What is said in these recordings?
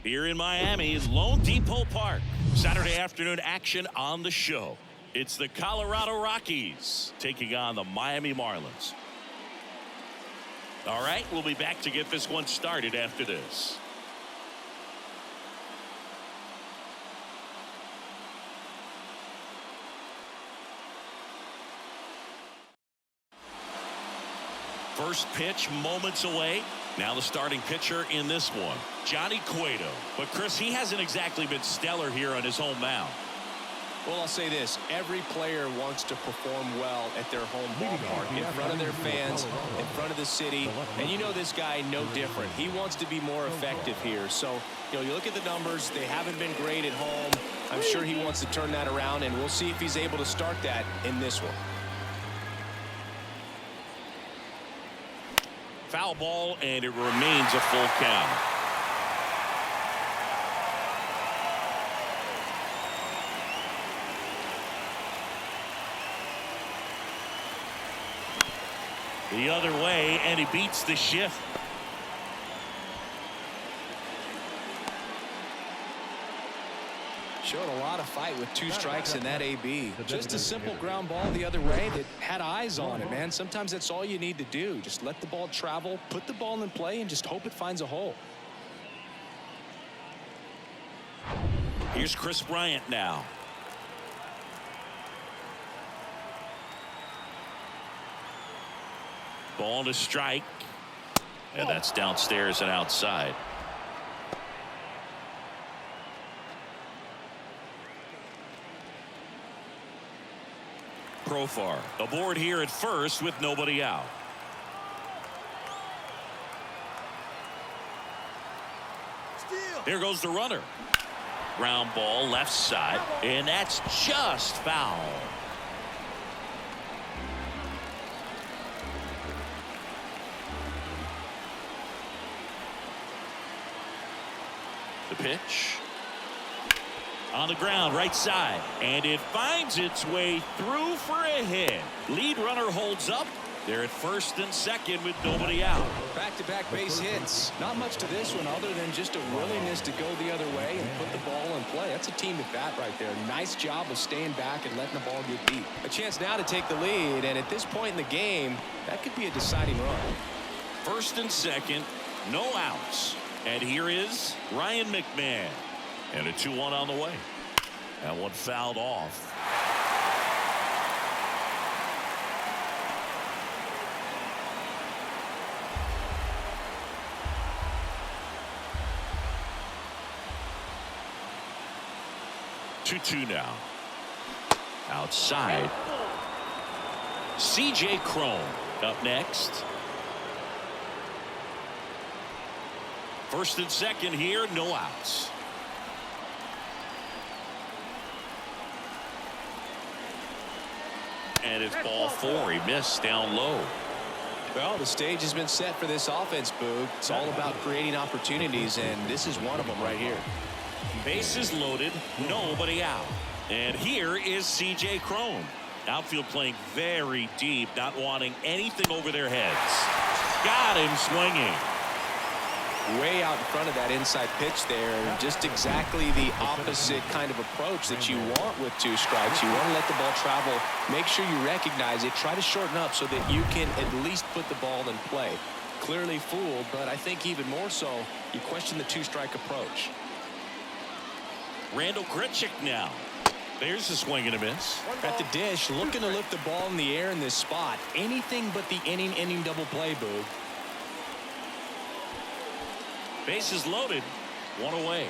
Here in Miami, Lone Depot Park. Saturday afternoon action on the show. It's the Colorado Rockies taking on the Miami Marlins. All right, we'll be back to get this one started after this. First pitch moments away. Now the starting pitcher in this one, Johnny Cueto. But Chris, he hasn't exactly been stellar here on his home mound. Well, I'll say this. Every player wants to perform well at their home ballpark, in front of their fans, in front of the city. And you know this guy no different. He wants to be more effective here. So, you look at the numbers. They haven't been great at home. I'm sure he wants to turn that around, and we'll see if he's able to start that in this one. Foul ball, and it remains a full count. The other way, and he beats the shift. Showed a lot of fight with 2 strikes in that AB. Just a simple ground ball the other way that had eyes on it, man. Sometimes that's all you need to do. Just let the ball travel, put the ball in play, and just hope it finds a hole. Here's Chris Bryant now. Ball to strike. And that's downstairs and outside. Profar aboard here at first with nobody out. Here goes the runner. Ground ball left side, and that's just foul. The pitch. On the ground, right side, and it finds its way through for a hit. Lead runner holds up. They're at first and second with nobody out. Back-to-back base hits. Not much to this one other than just a willingness to go the other way and put the ball in play. That's a team at bat right there. Nice job of staying back and letting the ball get deep. A chance now to take the lead, and at this point in the game, that could be a deciding run. First and second, no outs. And here is Ryan McMahon. And a 2-1 on the way. That one fouled off. Two now. Outside. C.J. Cron up next. First and second here, no outs. And it's ball 4. He missed down low. Well, the stage has been set for this offense, Boog. It's all about creating opportunities, and this is one of them right here. Bases loaded, nobody out. And here is C.J. Cron. Outfield playing very deep, not wanting anything over their heads. Got him swinging. Way out in front of that inside pitch there, and just exactly the opposite kind of approach that you want with 2 strikes. You want to let the ball travel, make sure you recognize it, try to shorten up so that you can at least put the ball in play. Clearly fooled, but I think even more so, you question the 2-strike approach. Randall Grichuk now. There's a swing and a miss. At the dish, looking to lift the ball in the air in this spot. Anything but the inning double play, Boog. Bases loaded, 1 away.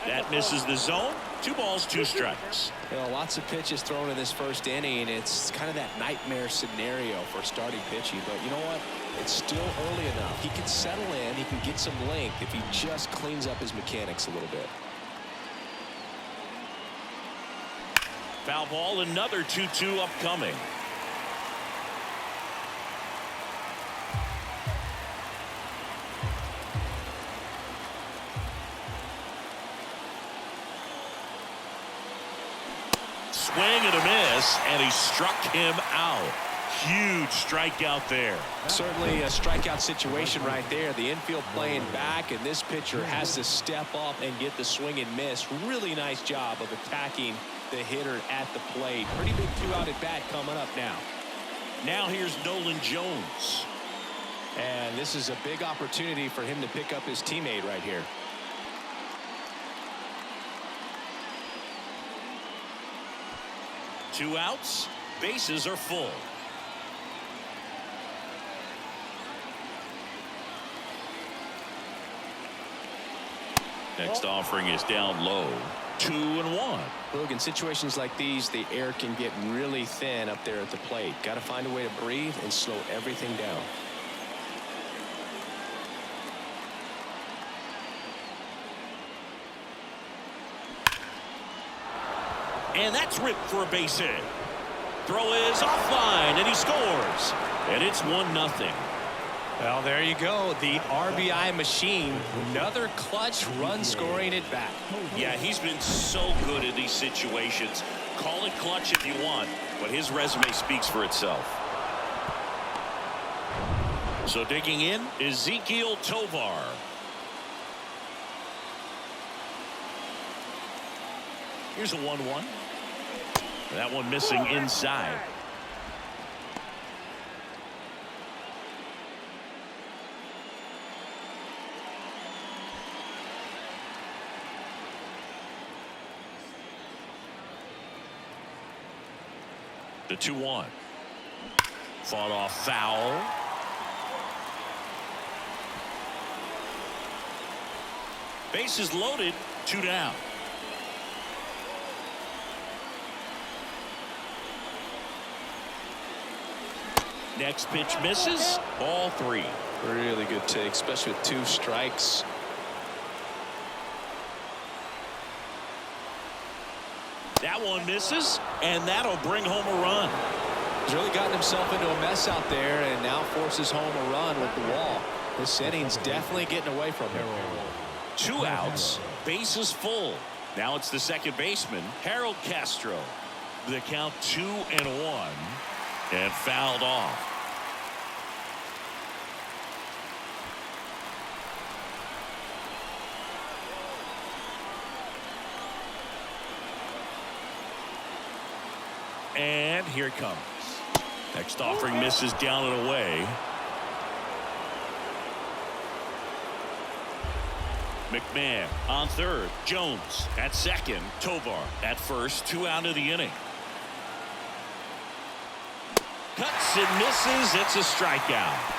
That misses the zone. 2 balls, 2 strikes. Lots of pitches thrown in this first inning. It's kind of that nightmare scenario for starting pitching. But you know what? It's still early enough. He can settle in. He can get some length if he just cleans up his mechanics a little bit. Foul ball, another 2-2 upcoming. Swing and a miss, and he struck him out. Huge strikeout there. Certainly a strikeout situation right there. The infield playing back, and this pitcher has to step up and get the swing and miss. Really nice job of attacking the hitter at the plate. Pretty big 2-out at bat coming up now. Now here's Nolan Jones. And this is a big opportunity for him to pick up his teammate right here. Two outs. Bases are full. Next offering is down low. 2-1. Look, in situations like these, the air can get really thin up there at the plate. Got to find a way to breathe and slow everything down. And that's ripped for a base hit. Throw is offline, and he scores. And it's 1-0. Well, there you go. The RBI machine. Another clutch run scoring at bat. Yeah, he's been so good in these situations. Call it clutch if you want, but his resume speaks for itself. So digging in, Ezequiel Tovar. Here's a 1-1. That one missing inside. The 2-1. Fought off foul. Bases loaded. 2 down. Next pitch misses. Ball 3. Really good take, especially with 2 strikes. That one misses, and that'll bring home a run. He's really gotten himself into a mess out there and now forces home a run with the wall. This inning's definitely getting away from him. 2 outs, bases full. Now it's the second baseman, Harold Castro. The count 2-1, and fouled off. And here it comes. Next offering misses down and away. McMahon on third. Jones at second. Tovar at first. 2 out of the inning. Cuts and misses. It's a strikeout.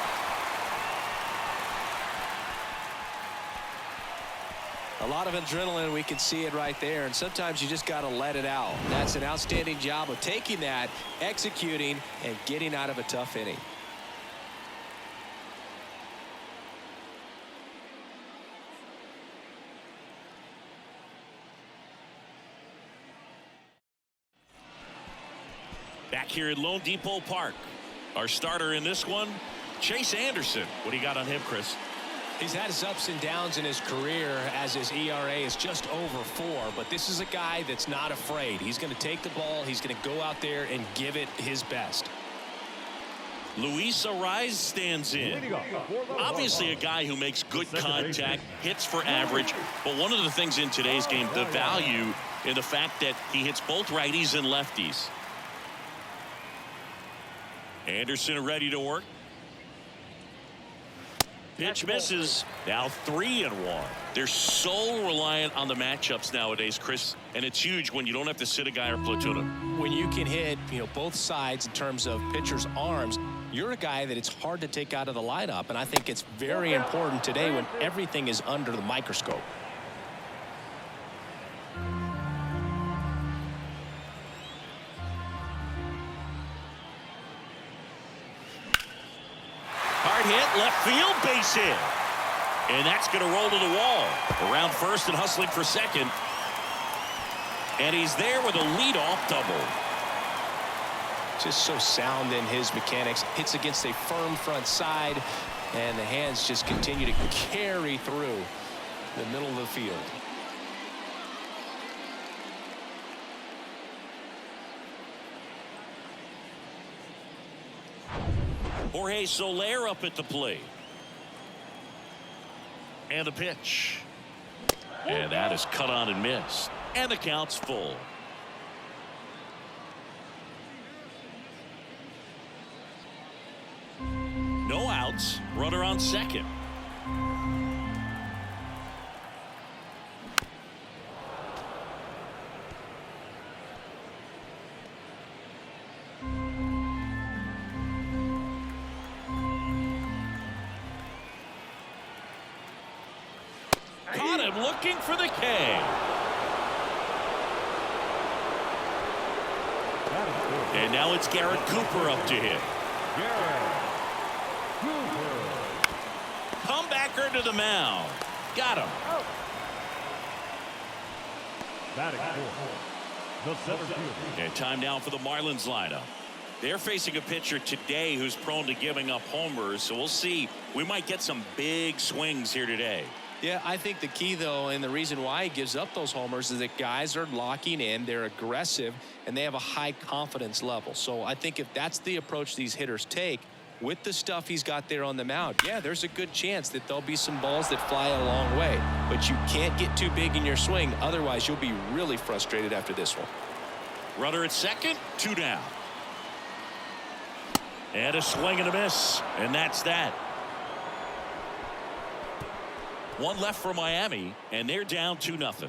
A lot of adrenaline, we can see it right there, and sometimes you just got to let it out. That's an outstanding job of taking that, executing, and getting out of a tough inning. Back here at Lone Depot Park. Our starter in this one, Chase Anderson. What do you got on him, Chris? He's had his ups and downs in his career as his ERA is just over 4, but this is a guy that's not afraid. He's going to take the ball. He's going to go out there and give it his best. Luis Ariz stands in. Obviously a guy who makes good contact, hits for average, but one of the things in today's game, the value in the fact that he hits both righties and lefties. Anderson ready to work. Pitch misses. Now 3-1. They're so reliant on the matchups nowadays, Chris, and it's huge when you don't have to sit a guy or platoon him. When you can hit, both sides in terms of pitchers' arms, you're a guy that it's hard to take out of the lineup, and I think it's very important today when everything is under the microscope. Hard hit, left field, base hit. And that's going to roll to the wall. Around first and hustling for second. And he's there with a leadoff double. Just so sound in his mechanics. Hits against a firm front side, and the hands just continue to carry through the middle of the field. Jorge Soler up at the plate. And the pitch. And that is cut on and missed. And the count's full. No outs. Runner on second. Caught him looking for the K. And now it's Garrett Cooper up to hit. Comebacker to the mound. Got him. And time now for the Marlins lineup. They're facing a pitcher today who's prone to giving up homers, so we'll see. We might get some big swings here today. Yeah, I think the key, though, and the reason why he gives up those homers is that guys are locking in, they're aggressive, and they have a high confidence level. So I think if that's the approach these hitters take with the stuff he's got there on the mound, yeah, there's a good chance that there'll be some balls that fly a long way. But you can't get too big in your swing, otherwise you'll be really frustrated after this one. Runner at second, 2 down. And a swing and a miss, and that's that. 1 left for Miami, and they're down 2-0.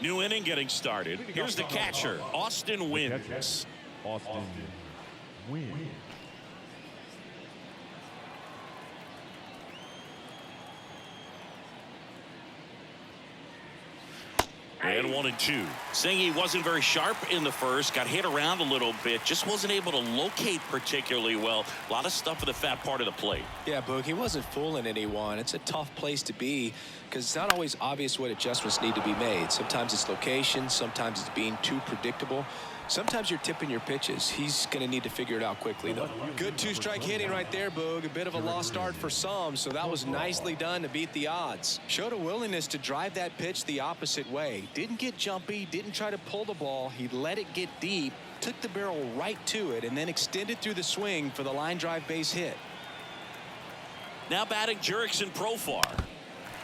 New inning getting started. Here's the catcher, Austin Wynns. Austin Wynns. And 1-2. Saying he wasn't very sharp in the first, got hit around a little bit, just wasn't able to locate particularly well. A lot of stuff in the fat part of the plate. Yeah, Boog, he wasn't fooling anyone. It's a tough place to be because it's not always obvious what adjustments need to be made. Sometimes it's location, sometimes it's being too predictable. Sometimes you're tipping your pitches. He's going to need to figure it out quickly, though. Good 2-strike hitting right there, Boog. A bit of a lost start for some, so that was nicely done to beat the odds. Showed a willingness to drive that pitch the opposite way. Didn't get jumpy, didn't try to pull the ball. He let it get deep, took the barrel right to it, and then extended through the swing for the line drive base hit. Now batting Jurickson Profar.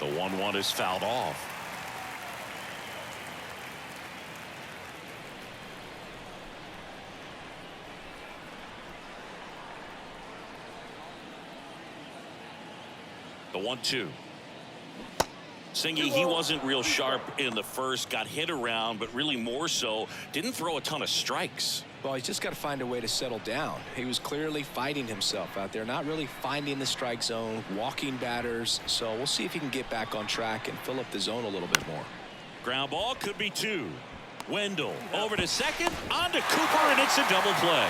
The 1-1 is fouled off. The 1-2. Singy, he wasn't real sharp in the first, got hit around, but really more so, didn't throw a ton of strikes. Well, he's just got to find a way to settle down. He was clearly fighting himself out there, not really finding the strike zone, walking batters. So we'll see if he can get back on track and fill up the zone a little bit more. Ground ball could be 2. Wendell over to second, on to Cooper, and it's a double play.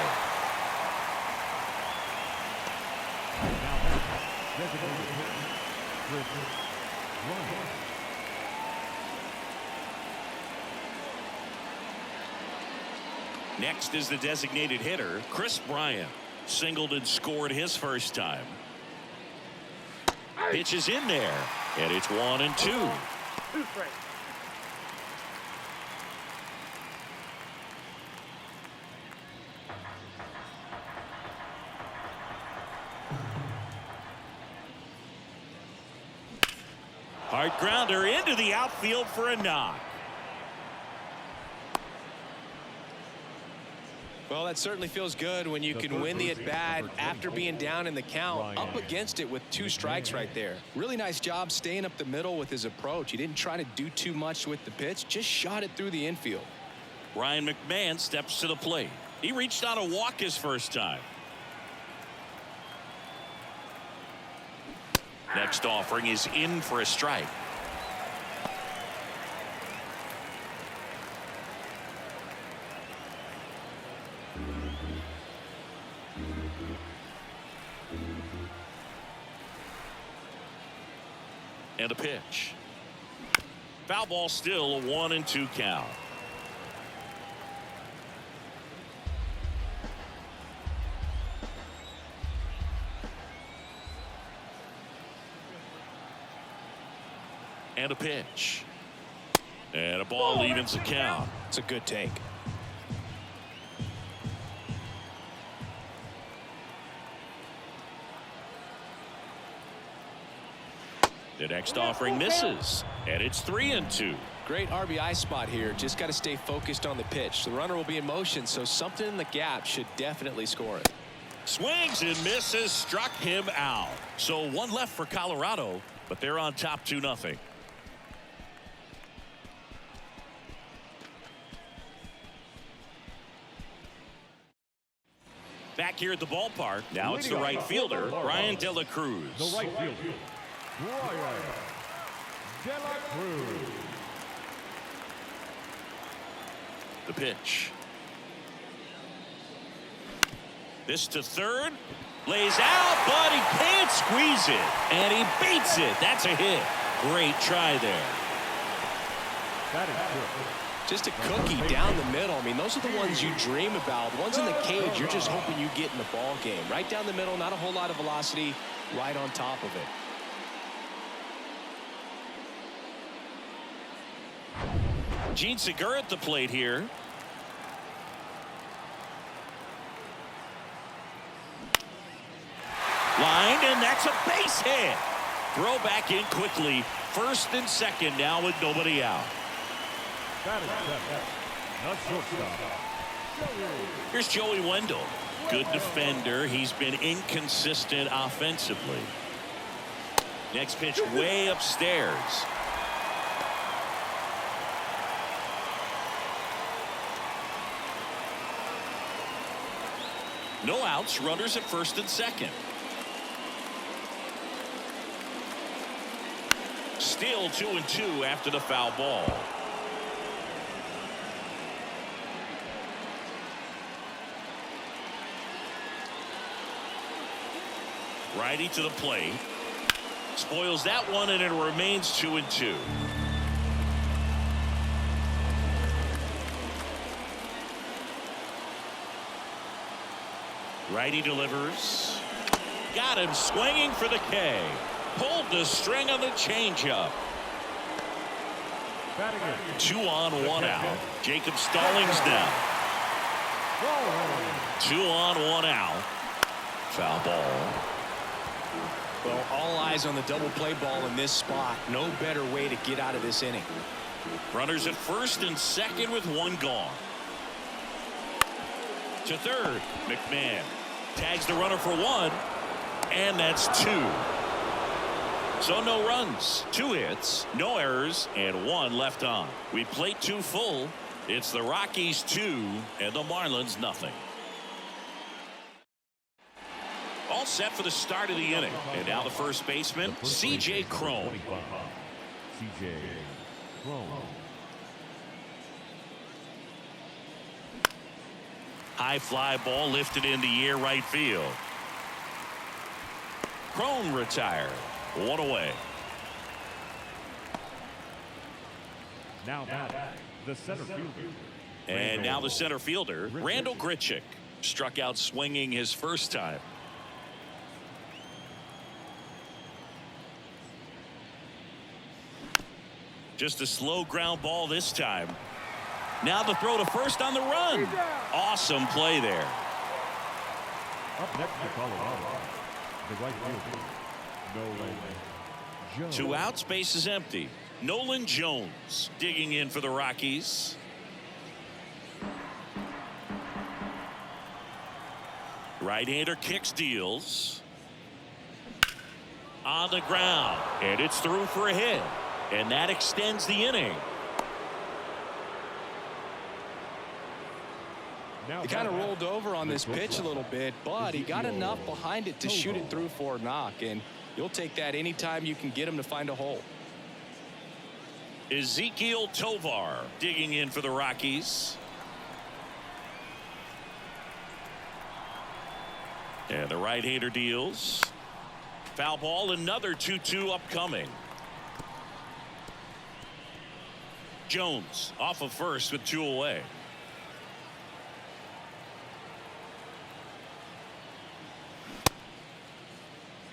Next is the designated hitter, Chris Bryant. Singled and scored his first time. Pitch is in there, and it's 1-2. Hard grounder into the outfield for a knock. Well, that certainly feels good when you can win the at-bat after being down in the count, up against it with 2 strikes right there. Really nice job staying up the middle with his approach. He didn't try to do too much with the pitch, just shot it through the infield. Ryan McMahon steps to the plate. He reached on a walk his first time. Next offering is in for a strike. And a pitch. Foul ball, still a 1-2 count. And a pitch. And a ball evens the count. It's a good take. The next offering misses. And it's 3-2. Great RBI spot here. Just got to stay focused on the pitch. The runner will be in motion, so something in the gap should definitely score it. Swings and misses, struck him out. So one left for Colorado, but they're on top 2-0. Back here at the ballpark, now it's the right fielder, Brian De La Cruz. The right fielder, Brian De La Cruz. The pitch. This to third. Lays out, but he can't squeeze it. And he beats it. That's a hit. Great try there. That is good. Just a cookie down the middle. I mean, those are the ones you dream about. Ones in the cage, you're just hoping you get in the ball game. Right down the middle, not a whole lot of velocity, right on top of it. Gene Segura at the plate here. Line, and that's a base hit. Throw back in quickly. First and second now with nobody out. That is seven. The shortstop. Here's Joey Wendell. Good defender. He's been inconsistent offensively. Next pitch way upstairs. No outs. Runners at first and second. Still 2-2 after the foul ball. Righty to the plate. Spoils that one, and it remains 2-2. Righty delivers. Got him swinging for the K. Pulled the string on the changeup. 2 on, 1 out. Jacob Stallings down. 2 on, 1 out. Foul ball. Well, all eyes on the double play ball in this spot. No better way to get out of this inning. Runners at first and second with 1 gone. To third, McMahon tags the runner for 1, and that's 2. So no runs, 2 hits, no errors, and 1 left on. We played 2 full. It's the Rockies 2 and the Marlins nothing. All set for the start of the inning. And now the first baseman, C.J. Cron. C.J. Cron. High fly ball lifted in the air right field. Cron retired. 1 away. Now the center fielder. And now the center fielder, Randall Grichuk. Struck out swinging his first time. Just a slow ground ball this time. Now the throw to first on the run. Awesome play there. Up next to Colorado, the right fielder, Nolan Jones. 2 outs, base is empty. Nolan Jones digging in for the Rockies. Right-hander kicks, deals. On the ground, and it's through for a hit. And that extends the inning. He kind of rolled over on this pitch a little bit, but he got enough behind it to shoot it through for a knock, and you'll take that anytime you can get him to find a hole. Ezekiel Tovar digging in for the Rockies. And the right-hander deals. Foul ball, another 2-2 upcoming. Jones off of first with 2 away.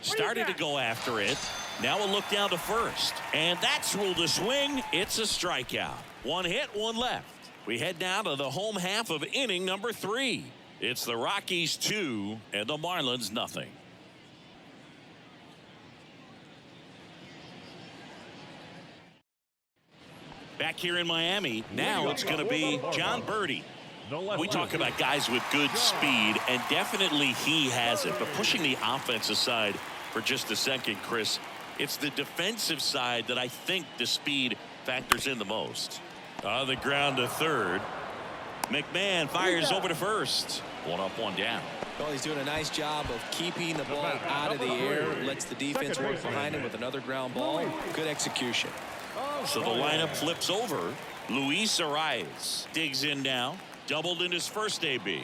Started to go after it. Now a look down to first. And that's ruled a swing. It's a strikeout. One hit, one left. We head now to the home half of inning number 3. It's the Rockies 2 and the Marlins nothing. Back here in Miami, now it's going to be John Birdie. We talk about guys with good speed, and definitely he has it. But pushing the offense aside for just a second, Chris, it's the defensive side that I think the speed factors in the most. On the ground to third. McMahon fires over to first. One up, one down. Well, he's doing a nice job of keeping the ball out of the air. Lets the defense work behind him with another ground ball. Good execution. So the lineup flips over. Luis Arias digs in now. Doubled in his first AB.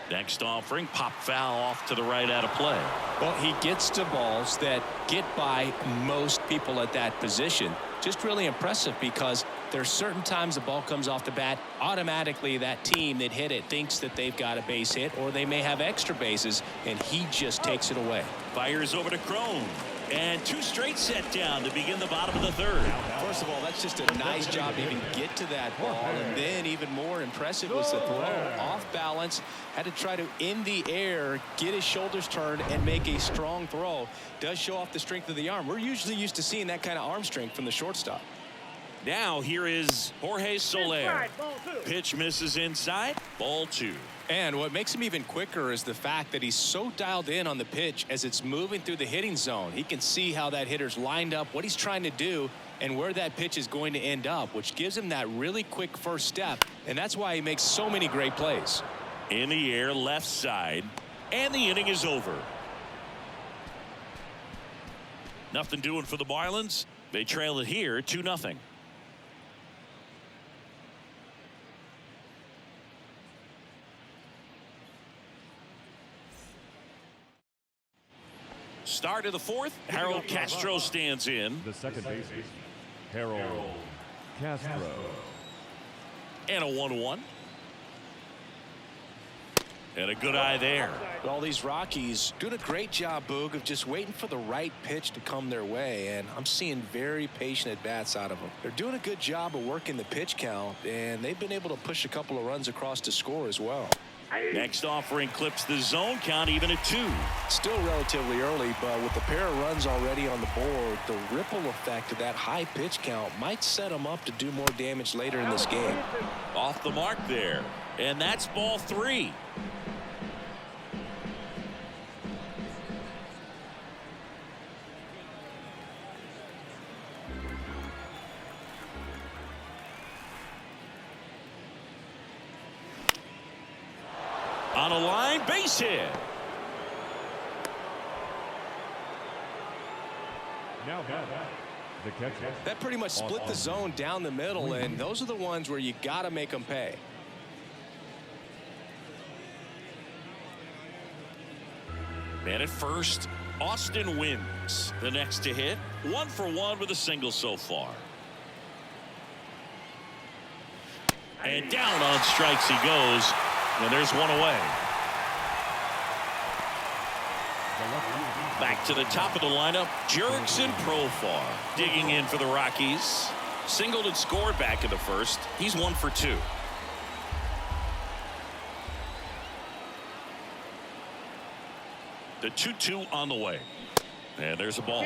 Next offering, pop foul off to the right out of play. Well, he gets to balls that get by most people at that position. Just really impressive because there's certain times the ball comes off the bat, automatically that team that hit it thinks that they've got a base hit or they may have extra bases, and he just takes it away. Fires over to Crone. And 2 straight set down to begin the bottom of the third. First of all, that's just a nice job to even get to that ball. And then even more impressive was the throw. Off balance, had to try to, in the air, get his shoulders turned and make a strong throw. Does show off the strength of the arm. We're usually used to seeing that kind of arm strength from the shortstop. Now here is Jorge Soler. Pitch misses inside. Ball 2. And what makes him even quicker is the fact that he's so dialed in on the pitch as it's moving through the hitting zone. He can see how that hitter's lined up, what he's trying to do, and where that pitch is going to end up, which gives him that really quick first step. And that's why he makes so many great plays. In the air, left side. And the inning is over. Nothing doing for the Marlins. They trail it here 2-0. Start of the 4th. Harold Castro stands in. The second baseman, Harold Castro. And a 1-1. And a good eye there. All these Rockies doing a great job, Boog, of just waiting for the right pitch to come their way. And I'm seeing very patient at-bats out of them. They're doing a good job of working the pitch count, and they've been able to push a couple of runs across to score as well. Next offering clips the zone count even at 2. Still relatively early, but with the pair of runs already on the board, the ripple effect of that high pitch count might set them up to do more damage later in this game. Off the mark there. And that's ball 3. On a line, base hit. Now the catcher. That pretty much split the zone down the middle, and those are the ones where you got to make them pay. Man at first, Austin wins. The next to hit, 1 for 1 with a single so far. And down on strikes he goes. And there's one away. Back to the top of the lineup, Jurickson Profar digging in for the Rockies. Singled and scored back in the first. He's 1 for 2. The 2-2 on the way. And there's a ball.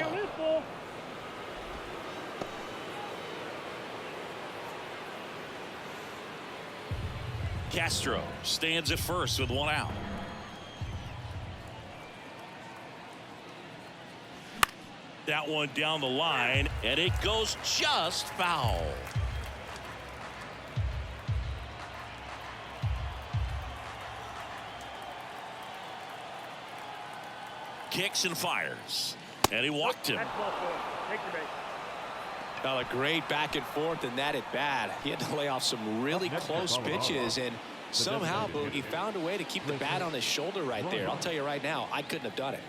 Castro stands at first with 1 out. That one down the line, and it goes just foul. Kicks and fires, and he walked him. Well, a great back and forth in that at bat. He had to lay off some really close pitches, and somehow Boogie found a way to keep the bat on his shoulder right there. I'll tell you right now, I couldn't have done it.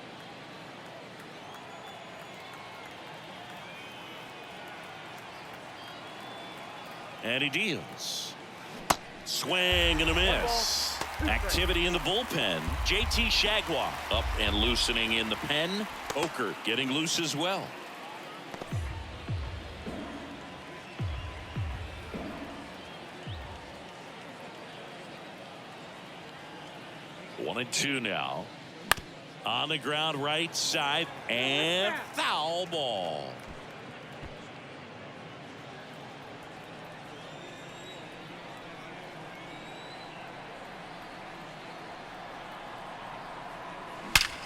And he deals. Swing and a miss. Activity in the bullpen. JT Shagwa up and loosening in the pen. Oker getting loose as well. 1-2 now. On the ground right side and foul ball.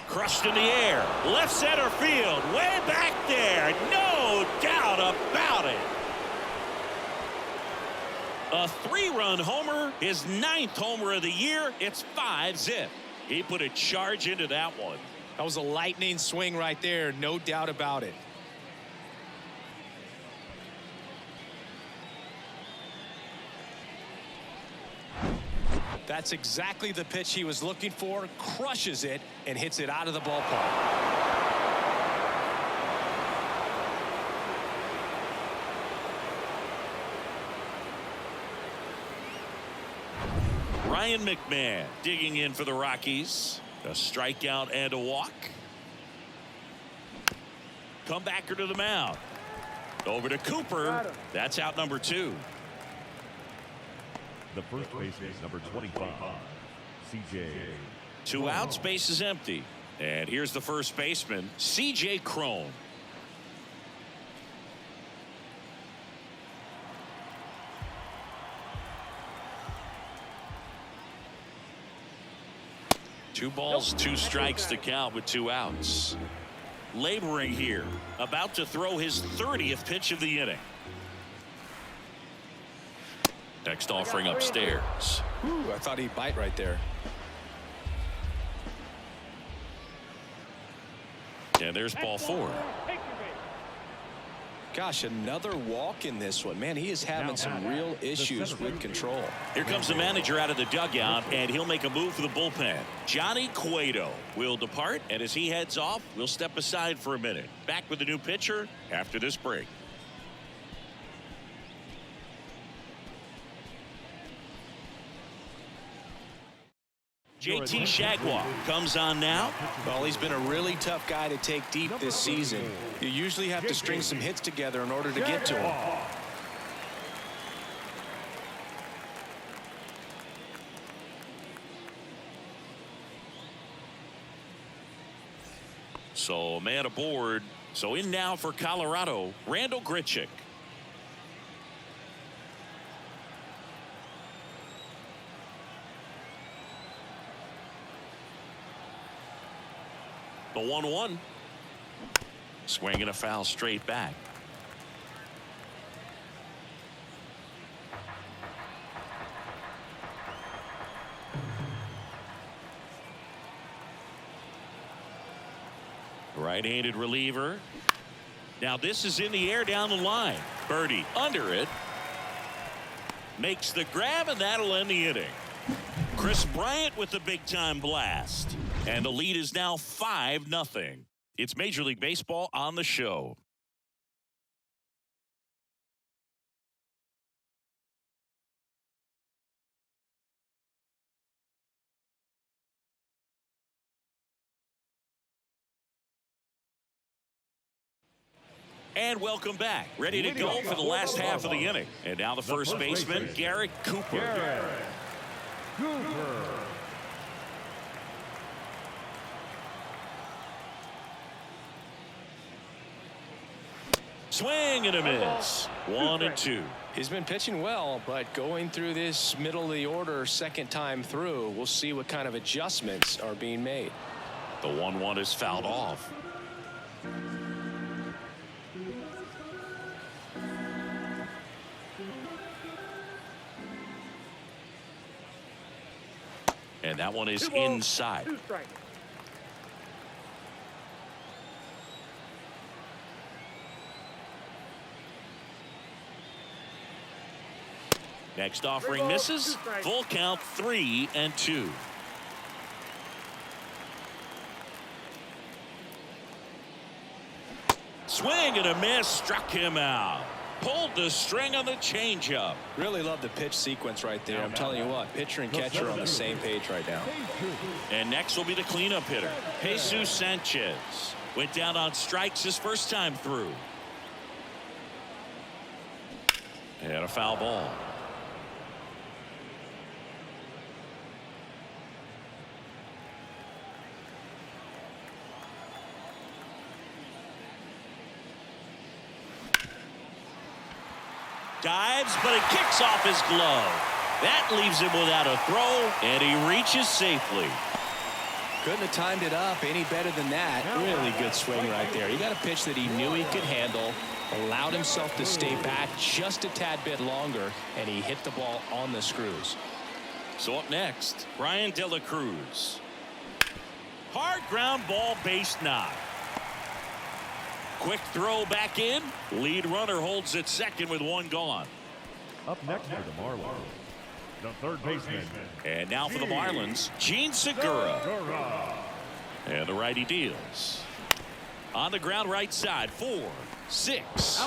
Crushed in the air. Left center field. Way back there. No doubt about it. A 3-run homer. His 9th homer of the year. It's 5-zip. He put a charge into that one. That was a lightning swing right there. No doubt about it. That's exactly the pitch he was looking for. Crushes it and hits it out of the ballpark. Ryan McMahon digging in for the Rockies. A strikeout and a walk. Comebacker to the mound. Over to Cooper. That's out number 2. The first baseman, number 25, CJ. 2 outs, base is empty. And here's the first baseman, CJ Cron. Two balls, 2 strikes to count with 2 outs. Laboring here, about to throw his 30th pitch of the inning. Next offering upstairs. Ooh, I thought he'd bite right there. And there's ball 4. Gosh, another walk in this one. Man, he is having some real issues with control. Here comes the manager out of the dugout, and he'll make a move for the bullpen. Johnny Cueto will depart, and as he heads off, we'll step aside for a minute. Back with the new pitcher after this break. JT Shagwa comes on now. Well, he's been a really tough guy to take deep this season. You usually have to string some hits together in order to get to him. So man aboard. So in now for Colorado, Randall Grichuk. The 1-1. Swinging a foul straight back. Right-handed reliever. Now this is in the air down the line. Birdie under it. Makes the grab, and that'll end the inning. Chris Bryant with the big-time blast. And the lead is now 5-0. It's Major League Baseball on the show. And welcome back. Ready to go for the last half of the inning. And now the first baseman, Garrett Cooper. Swing and a miss. 1-2. He's been pitching well, but going through this middle of the order second time through, we'll see what kind of adjustments are being made. The 1-1 is fouled off. And that one is inside. Next offering misses. Full count, 3-2. Swing and a miss, struck him out. Pulled the string on the changeup. Really love the pitch sequence right there. I'm telling you what, pitcher and catcher are on the same page right now. And next will be the cleanup hitter, Jesus Sanchez. Went down on strikes his first time through. And a foul ball. Dives, but it kicks off his glove. That leaves him without a throw, and he reaches safely. Couldn't have timed it up any better than that. Really good swing right there. He got a pitch that he knew he could handle, allowed himself to stay back just a tad bit longer, and he hit the ball on the screws. So up next, Brian De La Cruz. Hard ground ball, base knock. Quick throw back in. Lead runner holds at second with one gone. Up next for the Marlins, the third baseman. And now for the Marlins, Gene Segura. And the righty deals. On the ground right side, 4, 6,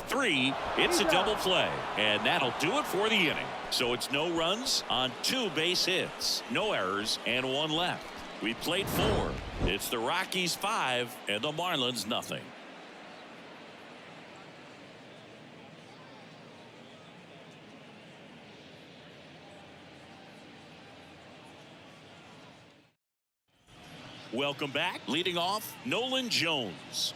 3. It's a double play. And that'll do it for the inning. So it's no runs on 2 base hits. No errors and 1 left. We played 4. It's the Rockies 5 and the Marlins nothing. Welcome back. Leading off, Nolan Jones.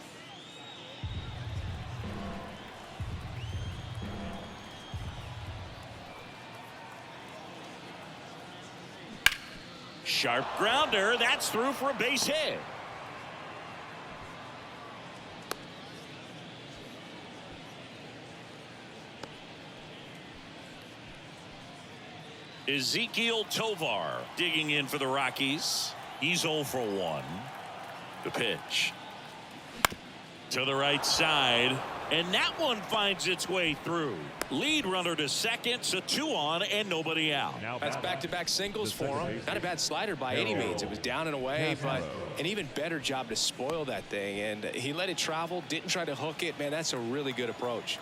Sharp grounder. That's through for a base hit. Ezekiel Tovar digging in for the Rockies. He's 0 for 1. The pitch to the right side, and that one finds its way through. Lead runner to second, so 2 on and nobody out. That's back-to-back singles for him. Not a bad slider by any means. It was down and away, but an even better job to spoil that thing, and he let it travel, didn't try to hook it. Man, that's a really good approach.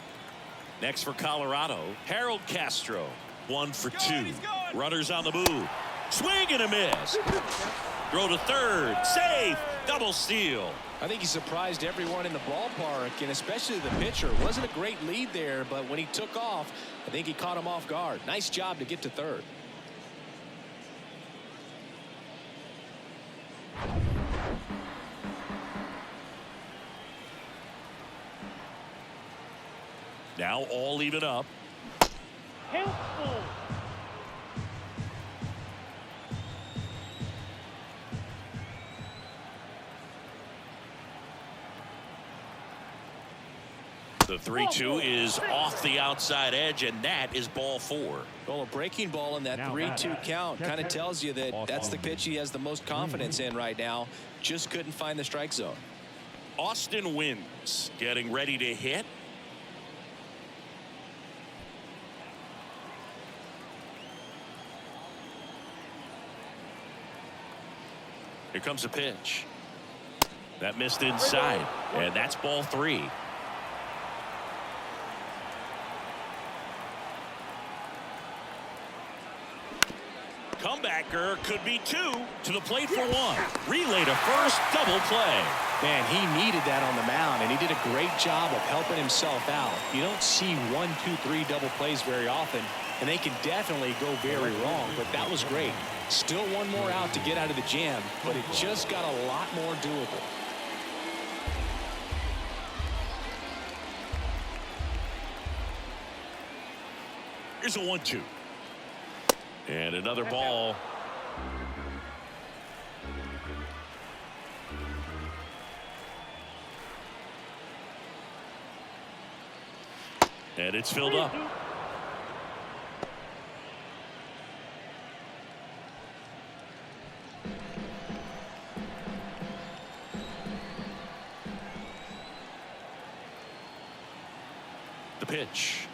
Next for Colorado, Harold Castro. 1 for 2. Runners on the move. Swing and a miss. Throw to third. Safe. Double steal. I think he surprised everyone in the ballpark, and especially the pitcher. Wasn't a great lead there, but when he took off, I think he caught him off guard. Nice job to get to third. Now all even up. Helpful. The 3-2 is off the outside edge, and that is ball 4. Well, a breaking ball in that 3-2 count kind of tells you that that's the pitch he has the most confidence in right now. Just couldn't find the strike zone. Austin Wins getting ready to hit. Here comes a pitch. That missed inside, and that's ball 3. Comebacker could be 2 to the plate for 1. Relay to first, double play. Man, he needed that on the mound, and he did a great job of helping himself out. You don't see 1, 2, 3 double plays very often, and they can definitely go very wrong, but that was great. Still 1 more out to get out of the jam, but it just got a lot more doable. Here's a 1-2. And another ball. And it's filled up. The pitch.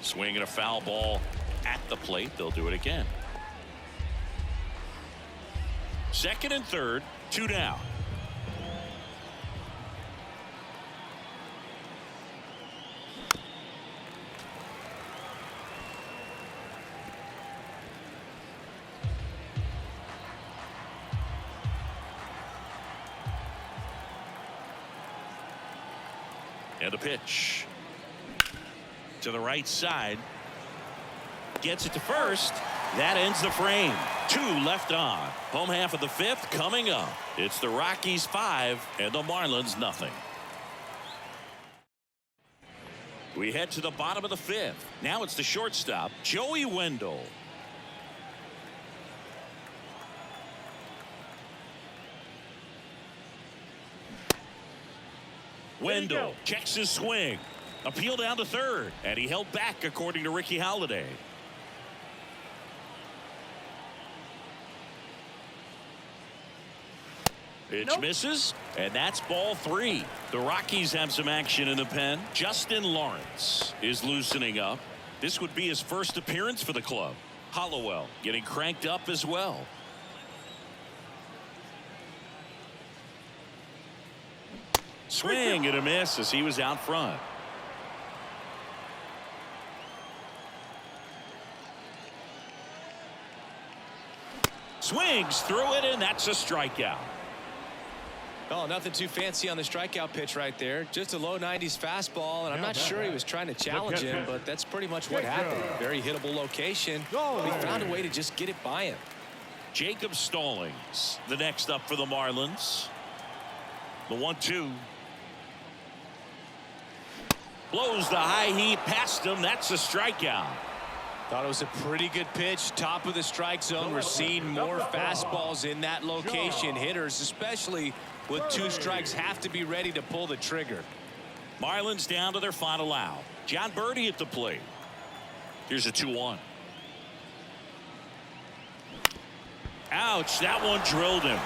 Swing and a foul ball at the plate. They'll do it again. Second and third, 2 down. And the pitch to the right side. Gets it to first. That ends the frame. 2 left on. Home half of the 5th coming up. It's the Rockies 5 and the Marlins nothing. We head to the bottom of the 5th. Now it's the shortstop, Joey Wendell. Wendell checks his swing. Appeal down to third. And he held back according to Ricky Holiday. Pitch misses, and that's ball 3. The Rockies have some action in the pen. Justin Lawrence is loosening up. This would be his first appearance for the club. Hollowell getting cranked up as well. Swing and a miss as he was out front. Swings through it, and that's a strikeout. Oh, nothing too fancy on the strikeout pitch right there. Just a low 90s fastball, and I'm not sure he was trying to challenge him, but that's pretty much what happened. Very hittable location. But he found a way to just get it by him. Jacob Stallings, the next up for the Marlins. The 1-2. Blows the high heat past him. That's a strikeout. Thought it was a pretty good pitch. Top of the strike zone. We're seeing more fastballs in that location. Hitters, especially with 2 strikes, have to be ready to pull the trigger. Marlins down to their final out. John Birdie at the plate. Here's a 2-1. Ouch, that one drilled him.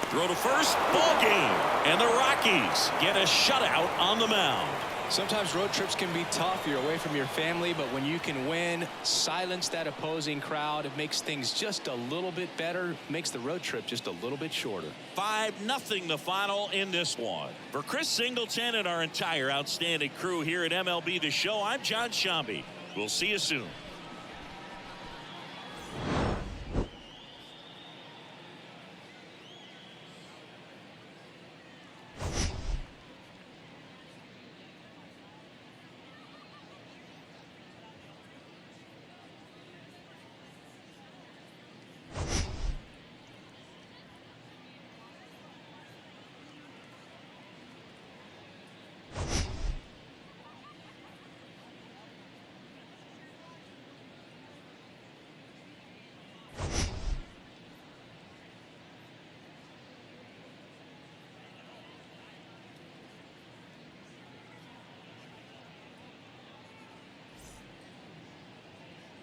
Throw to first, ball game. And the Rockies get a shutout on the mound. Sometimes road trips can be tough. You're away from your family, but when you can win, silence that opposing crowd, it makes things just a little bit better, makes the road trip just a little bit shorter. 5-0 the final in this one. For Chris Singleton and our entire outstanding crew here at MLB The Show, I'm John Shambi. We'll see you soon.